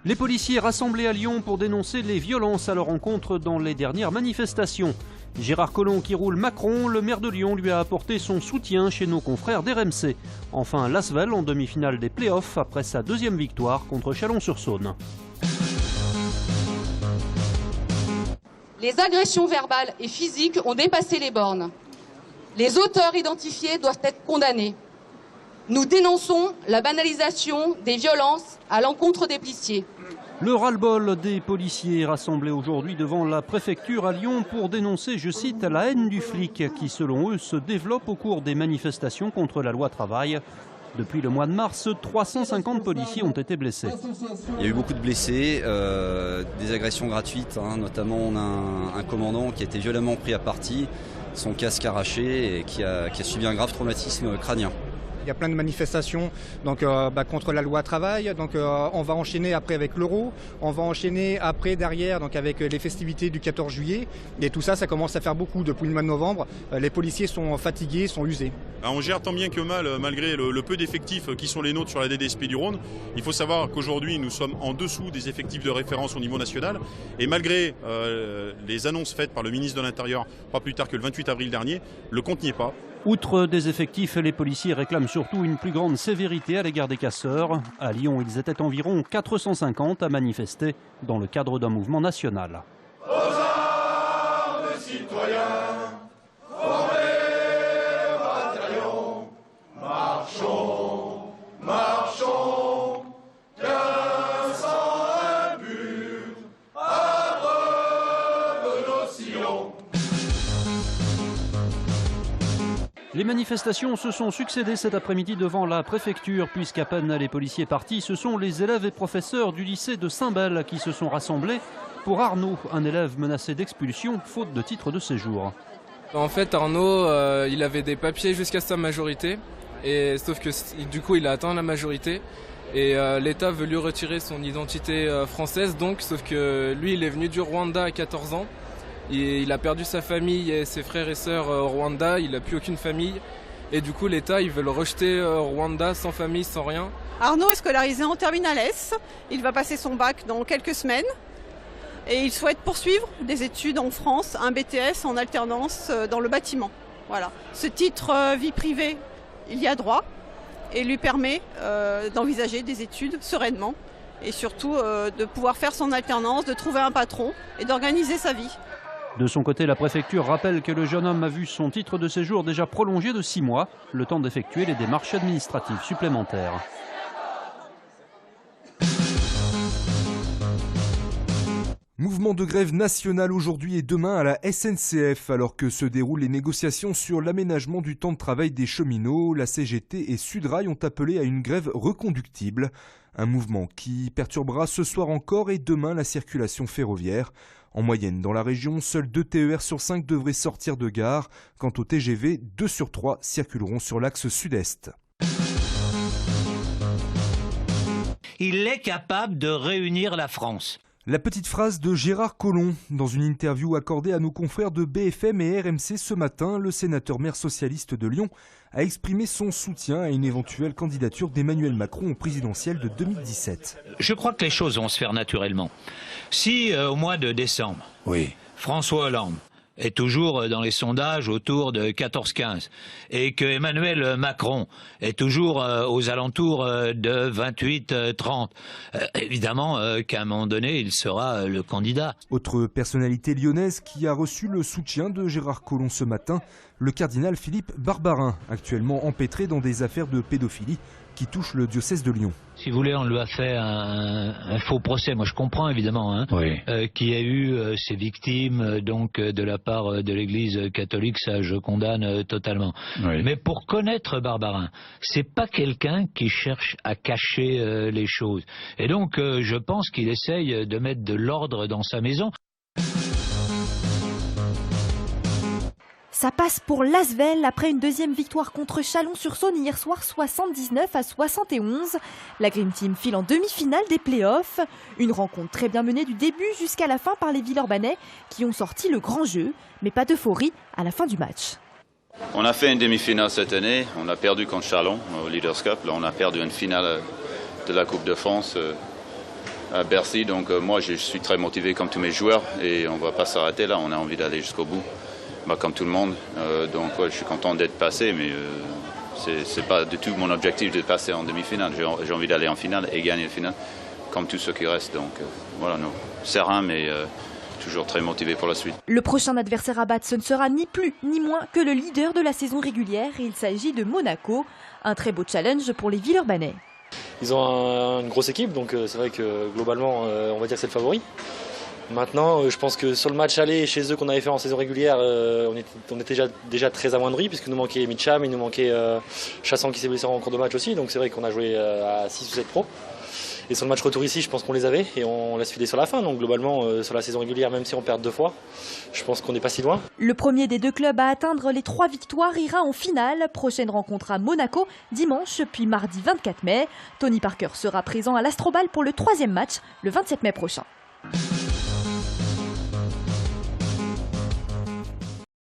Les policiers rassemblés à Lyon pour dénoncer les violences à leur encontre dans les dernières manifestations. Gérard Collomb qui roule Macron, le maire de Lyon lui a apporté son soutien chez nos confrères d'RMC. Enfin, l'Asvel en demi-finale des playoffs après sa deuxième victoire contre Chalon-sur-Saône. Les agressions verbales et physiques ont dépassé les bornes. Les auteurs identifiés doivent être condamnés. Nous dénonçons la banalisation des violences à l'encontre des policiers. Le ras-le-bol des policiers rassemblés aujourd'hui devant la préfecture à Lyon pour dénoncer, je cite, la haine du flic qui, selon eux, se développe au cours des manifestations contre la loi travail. Depuis le mois de mars, 350 policiers ont été blessés. Il y a eu beaucoup de blessés, des agressions gratuites, notamment on a un commandant qui a été violemment pris à partie, son casque arraché et qui a subi un grave traumatisme crânien. Il y a plein de manifestations contre la loi travail, on va enchaîner après avec l'euro, on va enchaîner après derrière avec les festivités du 14 juillet et tout ça, ça commence à faire beaucoup depuis le mois de novembre. Les policiers sont fatigués, sont usés. On gère tant bien que mal malgré le peu d'effectifs qui sont les nôtres sur la DDSP du Rhône. Il faut savoir qu'aujourd'hui nous sommes en dessous des effectifs de référence au niveau national et malgré les annonces faites par le ministre de l'Intérieur pas plus tard que le 28 avril dernier, le compte n'y est pas. Outre des effectifs, les policiers réclament surtout une plus grande sévérité à l'égard des casseurs. À Lyon, ils étaient environ 450 à manifester dans le cadre d'un mouvement national. Aux armes, citoyens, formez bataillon, marchons, marchons, qu'un sang impur abreuve nos sillons. Les manifestations se sont succédées cet après-midi devant la préfecture, puisqu'à peine les policiers partis, ce sont les élèves et professeurs du lycée de Saint-Bel qui se sont rassemblés pour Arnaud, un élève menacé d'expulsion faute de titre de séjour. En fait, Arnaud, il avait des papiers jusqu'à sa majorité, sauf que du coup, il a atteint la majorité. Et l'État veut lui retirer son identité française, sauf que lui, il est venu du Rwanda à 14 ans. Il a perdu sa famille et ses frères et sœurs au Rwanda, il n'a plus aucune famille. Et du coup, l'État, il veut le rejeter au Rwanda sans famille, sans rien. Arnaud est scolarisé en terminale S. Il va passer son bac dans quelques semaines. Et il souhaite poursuivre des études en France, un BTS en alternance dans le bâtiment. Voilà. Ce titre vie privée, il y a droit et lui permet d'envisager des études sereinement. Et surtout de pouvoir faire son alternance, de trouver un patron et d'organiser sa vie. De son côté, la préfecture rappelle que le jeune homme a vu son titre de séjour déjà prolongé de 6 mois, le temps d'effectuer les démarches administratives supplémentaires. Mouvement de grève national aujourd'hui et demain à la SNCF. Alors que se déroulent les négociations sur l'aménagement du temps de travail des cheminots, la CGT et Sudrail ont appelé à une grève reconductible. Un mouvement qui perturbera ce soir encore et demain la circulation ferroviaire. En moyenne, dans la région, seuls 2 TER sur 5 devraient sortir de gare. Quant au TGV, 2 sur 3 circuleront sur l'axe sud-est. Il est capable de réunir la France. La petite phrase de Gérard Collomb. Dans une interview accordée à nos confrères de BFM et RMC ce matin, le sénateur maire socialiste de Lyon a exprimé son soutien à une éventuelle candidature d'Emmanuel Macron au présidentiel de 2017. Je crois que les choses vont se faire naturellement. Si au mois de décembre, François Hollande est toujours dans les sondages autour de 14-15 et que Emmanuel Macron est toujours aux alentours de 28-30, évidemment qu'à un moment donné, il sera le candidat. Autre personnalité lyonnaise qui a reçu le soutien de Gérard Collomb ce matin, le cardinal Philippe Barbarin, actuellement empêtré dans des affaires de pédophilie qui touchent le diocèse de Lyon. Si vous voulez, on lui a fait un faux procès. Moi, je comprends évidemment qu'il y a eu ces victimes de la part de l'Église catholique. Ça, je condamne totalement. Oui. Mais pour connaître Barbarin, c'est pas quelqu'un qui cherche à cacher les choses. Et donc, je pense qu'il essaye de mettre de l'ordre dans sa maison. Ça passe pour l'Asvel après une deuxième victoire contre Chalon-sur-Saône hier soir 79-71. La Green Team file en demi-finale des playoffs. Une rencontre très bien menée du début jusqu'à la fin par les Villeurbanais qui ont sorti le grand jeu, mais pas d'euphorie à la fin du match. On a fait une demi-finale cette année, on a perdu contre Chalon au Leaders Cup. Là, on a perdu une finale de la Coupe de France à Bercy. Donc moi, je suis très motivé comme tous mes joueurs et on ne va pas s'arrêter là. On a envie d'aller jusqu'au bout, comme tout le monde. Donc je suis content d'être passé, mais c'est pas du tout mon objectif de passer en demi-finale. J'ai envie d'aller en finale et gagner la finale, comme tous ceux qui restent. Donc voilà, non, serein, mais toujours très motivé pour la suite. Le prochain adversaire à battre, ce ne sera ni plus ni moins que le leader de la saison régulière. Il s'agit de Monaco. Un très beau challenge pour les Villeurbanais. Ils ont une grosse équipe, donc c'est vrai que globalement, on va dire que c'est le favori. Maintenant, je pense que sur le match aller chez eux qu'on avait fait en saison régulière, on était déjà très amoindris, puisque nous manquait Mitcham, il nous manquait Chassan qui s'est blessé en cours de match aussi, donc c'est vrai qu'on a joué à 6 ou 7 pros. Et sur le match retour ici, je pense qu'on les avait et on laisse filer sur la fin. Donc globalement, sur la saison régulière, même si on perd 2 fois, je pense qu'on n'est pas si loin. Le premier des 2 clubs à atteindre les 3 victoires ira en finale. Prochaine rencontre à Monaco, dimanche, puis mardi 24 mai. Tony Parker sera présent à l'Astrobal pour le 3e match, le 27 mai prochain.